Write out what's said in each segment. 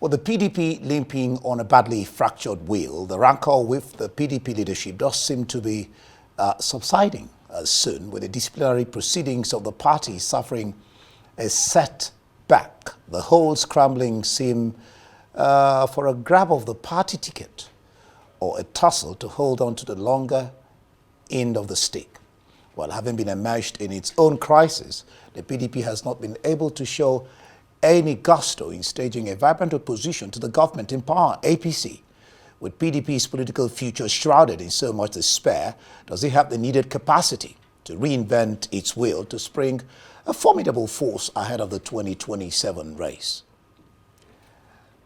With the PDP limping on a badly fractured wheel, the rancor with the PDP leadership does seem to be subsiding soon, with the disciplinary proceedings of the party suffering a setback. The whole scrambling seem for a grab of the party ticket or a tussle to hold on to the longer end of the stick. While having been immersed in its own crisis, the PDP has not been able to show any gusto in staging a vibrant opposition to the government in power, APC. With PDP's political future shrouded in so much despair, does it have the needed capacity to reinvent its will to spring a formidable force ahead of the 2027 race?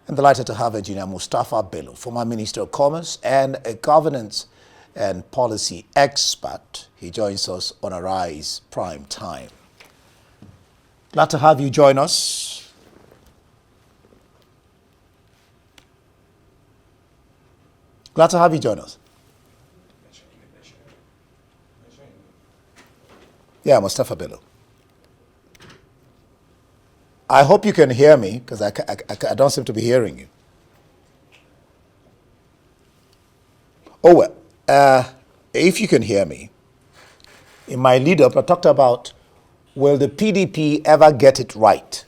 I'm delighted to have Engineer Mustapha Bello, former Minister of Commerce and a governance and policy expert. He joins us on Arise Prime Time. Glad to have you join us. Glad to have you join us. Yeah, Mustapha Bello. I hope you can hear me, because I don't seem to be hearing you. Oh, well, if you can hear me, in my lead-up, I talked about, will the PDP ever get it right?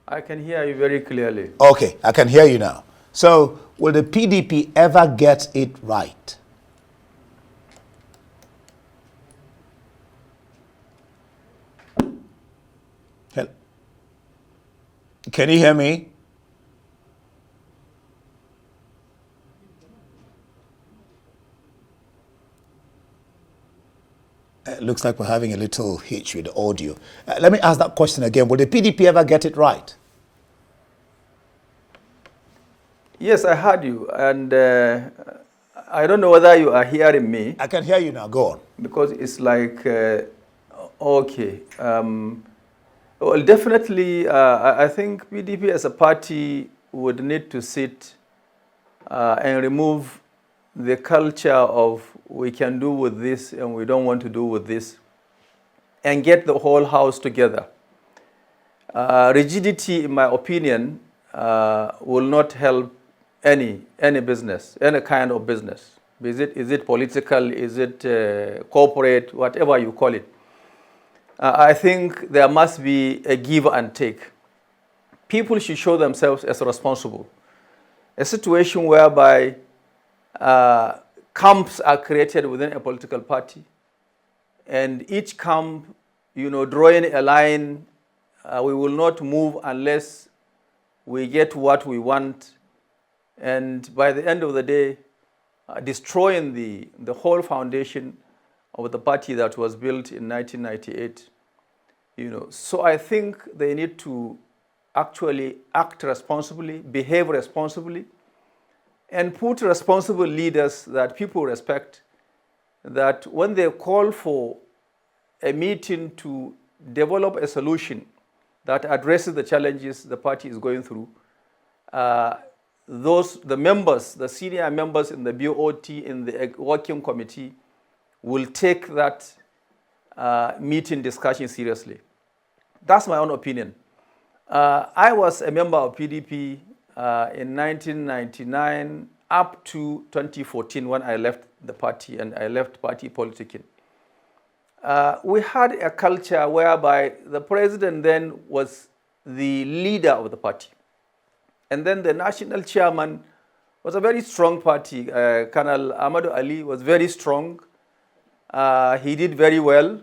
I can hear you very clearly. Okay, I can hear you now. So, will the PDP ever get it right? Can you hear me? It looks like we're having a little hitch with the audio. Let me ask that question again. Will the PDP ever get it right? Yes, I heard you, and I don't know whether you are hearing me. I can hear you now. Go on. Because it's like, okay. Well, definitely, I think PDP as a party would need to sit and remove the culture of we can do with this and we don't want to do with this, and get the whole house together. Rigidity, in my opinion, will not help any business, any kind of business. Is it political, is it corporate, whatever you call it. I think there must be a give and take. People should show themselves as responsible. A situation whereby camps are created within a political party, and each camp, drawing a line, we will not move unless we get what we want, and by the end of the day, destroying the whole foundation of the party that was built in 1998. So I think they need to actually act responsibly, behave responsibly, and put responsible leaders that people respect, that when they call for a meeting to develop a solution that addresses the challenges the party is going through, the members, the senior members in the BOT, in the working committee, will take that meeting discussion seriously. That's my own opinion. I was a member of PDP in 1999 up to 2014 when I left the party and I left party politicking. We had a culture whereby the president then was the leader of the party. And then the national chairman was a very strong party. Colonel Ahmadu Ali was very strong. He did very well.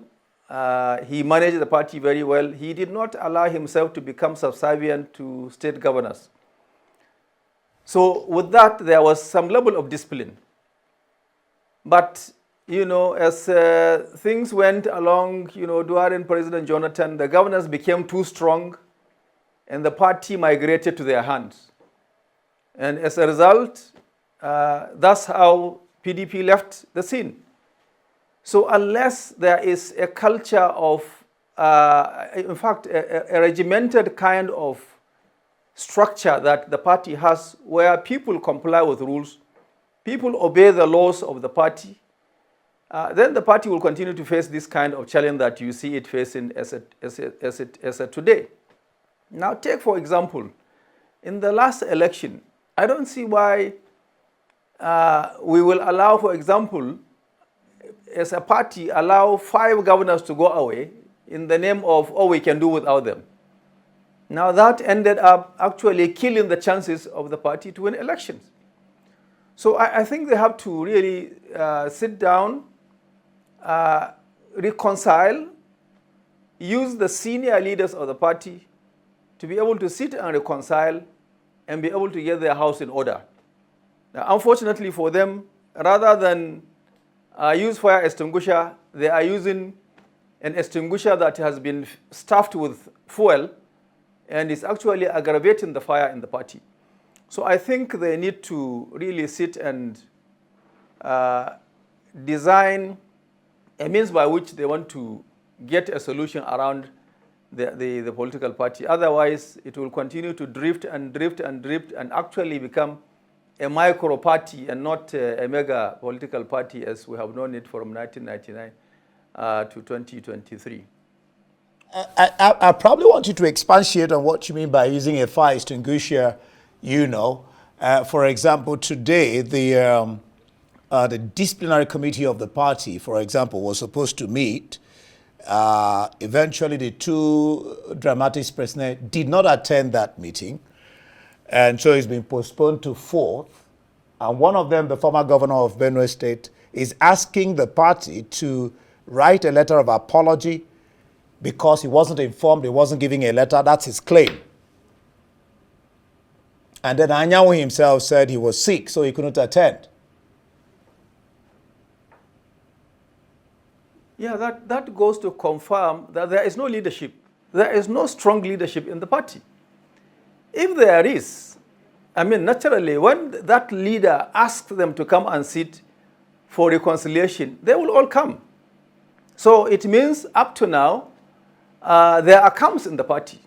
He managed the party very well. He did not allow himself to become subservient to state governors. So with that, there was some level of discipline. But, as things went along, during President Jonathan, the governors became too strong and the party migrated to their hands. And as a result, that's how PDP left the scene. So unless there is a culture of, in fact, a regimented kind of structure that the party has where people comply with rules, people obey the laws of the party, then the party will continue to face this kind of challenge that you see it facing as of today. Now, take for example, in the last election, I don't see why we will allow, for example, as a party, allow 5 governors to go away in the name of, oh, we can do without them. Now, that ended up actually killing the chances of the party to win elections. So I think they have to really sit down, reconcile, use the senior leaders of the party to be able to sit and reconcile and be able to get their house in order. Now, unfortunately for them, rather than use fire extinguisher, they are using an extinguisher that has been stuffed with fuel and is actually aggravating the fire in the party. So I think they need to really sit and design a means by which they want to get a solution around the political party. Otherwise, it will continue to drift and drift and drift and actually become a micro party and not a mega political party as we have known it from 1999 to 2023. I probably want you to expatiate on what you mean by using a fire extinguisher, For example, today, the disciplinary committee of the party, for example, was supposed to meet. Eventually, the 2 dramatics president did not attend that meeting. And so it's been postponed to 4th. And one of them, the former governor of Benue State, is asking the party to write a letter of apology because he wasn't informed, he wasn't giving a letter. That's his claim. And then Anyanwu himself said he was sick, so he couldn't attend. Yeah, that goes to confirm that there is no leadership. There is no strong leadership in the party. If there is, naturally, when that leader asks them to come and sit for reconciliation, they will all come. So it means up to now, there are camps in the party.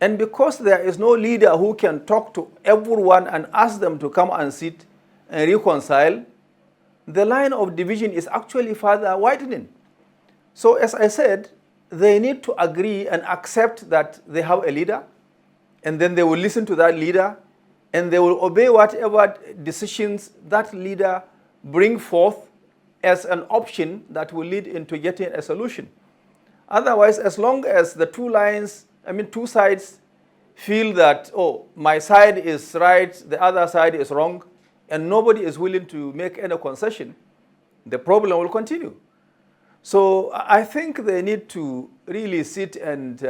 And because there is no leader who can talk to everyone and ask them to come and sit and reconcile, the line of division is actually further widening. So as I said, they need to agree and accept that they have a leader, and then they will listen to that leader, and they will obey whatever decisions that leader bring forth as an option that will lead into getting a solution. Otherwise, as long as the two sides feel that, oh, my side is right, the other side is wrong, and nobody is willing to make any concession, the problem will continue. So I think they need to really sit and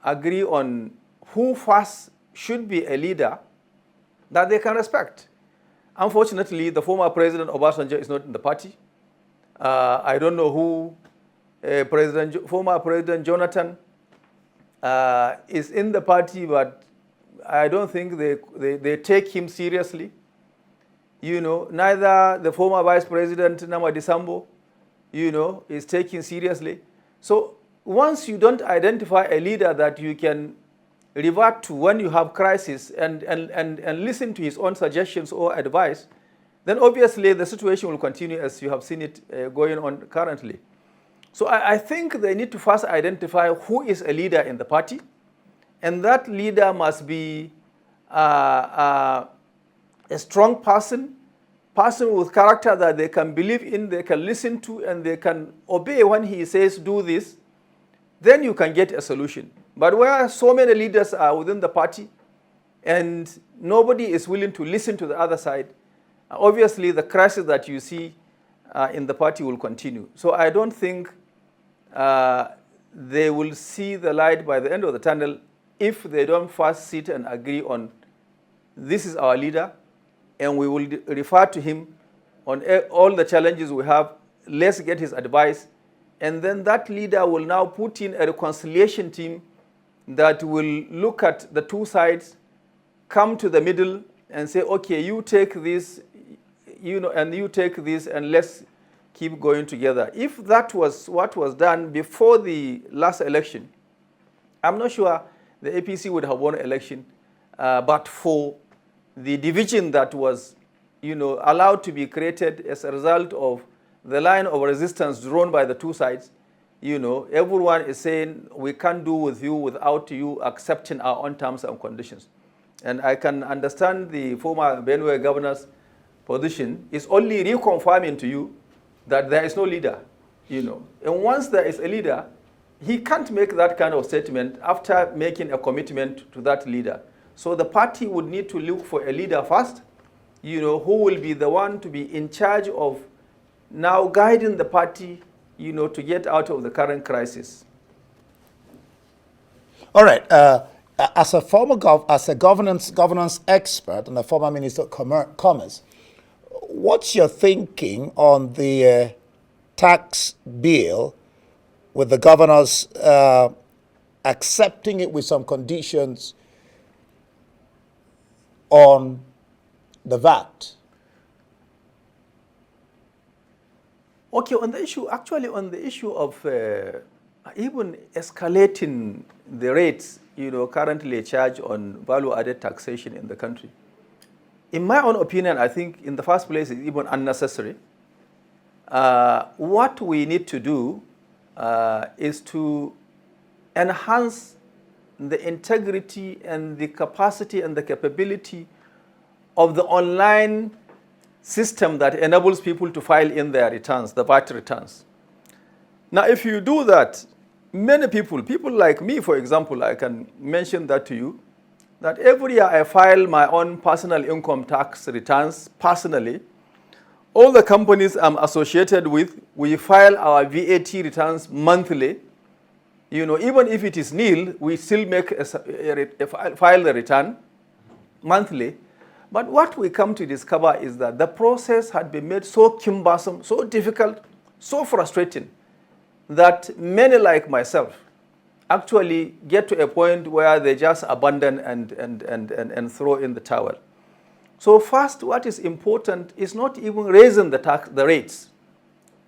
agree on who first should be a leader that they can respect. Unfortunately, the former president Obasanjo is not in the party. I don't know who former President Jonathan is in the party, but I don't think they take him seriously. Neither the former Vice President Namadi Sambo, is taken seriously. So once you don't identify a leader that you can revert to when you have crisis and listen to his own suggestions or advice, then obviously the situation will continue as you have seen it going on currently. So I think they need to first identify who is a leader in the party, and that leader must be a strong person with character that they can believe in, they can listen to, and they can obey when he says do this. Then you can get a solution. But where so many leaders are within the party and nobody is willing to listen to the other side, obviously the crisis that you see in the party will continue. So I don't think they will see the light by the end of the tunnel if they don't first sit and agree on this is our leader and we will refer to him on all the challenges we have. Let's get his advice. And then that leader will now put in a reconciliation team that will look at the two sides, come to the middle and say, okay, you take this, and you take this, and let's keep going together. If that was what was done before the last election, I'm not sure the APC would have won the election, but for the division that was allowed to be created as a result of the line of resistance drawn by the two sides, everyone is saying we can't do with you without you accepting our own terms and conditions. And I can understand the former Benue governor's position is only reconfirming to you that there is no leader, And once there is a leader, he can't make that kind of statement after making a commitment to that leader. So the party would need to look for a leader first, who will be the one to be in charge of now guiding the party, to get out of the current crisis. All right. As a former governance expert and a former Minister of Commerce, what's your thinking on the tax bill with the governors accepting it with some conditions on the VAT? Okay, on the issue of even escalating the rates, currently charged on value-added taxation in the country, in my own opinion, I think in the first place it's even unnecessary. What we need to do is to enhance the integrity and the capacity and the capability of the online system that enables people to file in their returns, the VAT returns. Now, if you do that, many people like me, for example, I can mention that to you, that every year I file my own personal income tax returns personally. All the companies I'm associated with, we file our VAT returns monthly. Even if it is nil, we still file the return monthly. But what we come to discover is that the process had been made so cumbersome, so difficult, so frustrating, that many like myself actually get to a point where they just abandon and throw in the towel. So first, what is important is not even raising the rates.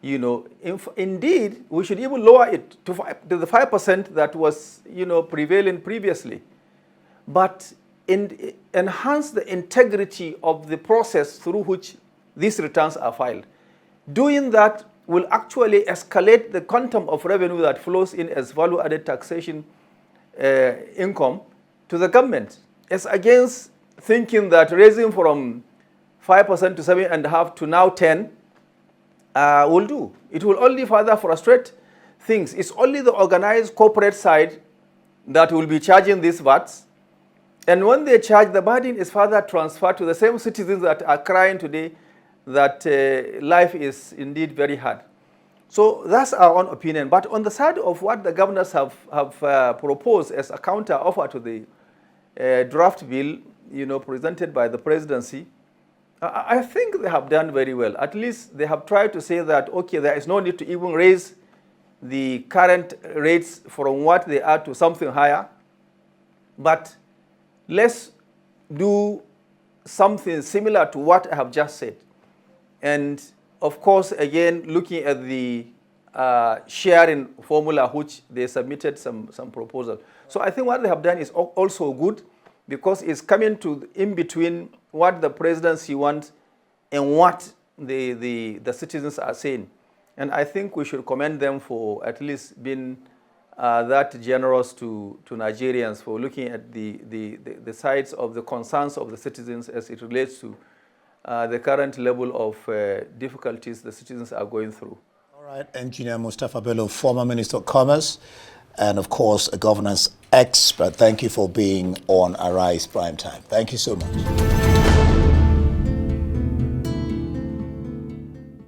Indeed, we should even lower it to the 5% that was, prevailing previously. But enhance the integrity of the process through which these returns are filed. Doing that will actually escalate the quantum of revenue that flows in as value-added taxation income to the government, as against thinking that raising from 5% to 7.5% to now 10% will do. It will only further frustrate things. It's only the organized corporate side that will be charging these VATs. And when they charge, the burden is further transferred to the same citizens that are crying today that life is indeed very hard. So that's our own opinion. But on the side of what the governors have proposed as a counter offer to the draft bill, presented by the presidency, I think they have done very well. At least they have tried to say that, okay, there is no need to even raise the current rates from what they are to something higher, but let's do something similar to what I have just said. And of course, again, looking at the sharing formula, which they submitted some proposal. So I think what they have done is also good, because it's coming to in between what the presidency wants and what the citizens are saying. And I think we should commend them for at least being that generous to Nigerians, for looking at the sides of the concerns of the citizens as it relates to the current level of difficulties the citizens are going through. All right, Engineer Mustapha Bello, former Minister of Commerce, and of course a governance expert. Thank you for being on Arise Prime Time. Thank you so much.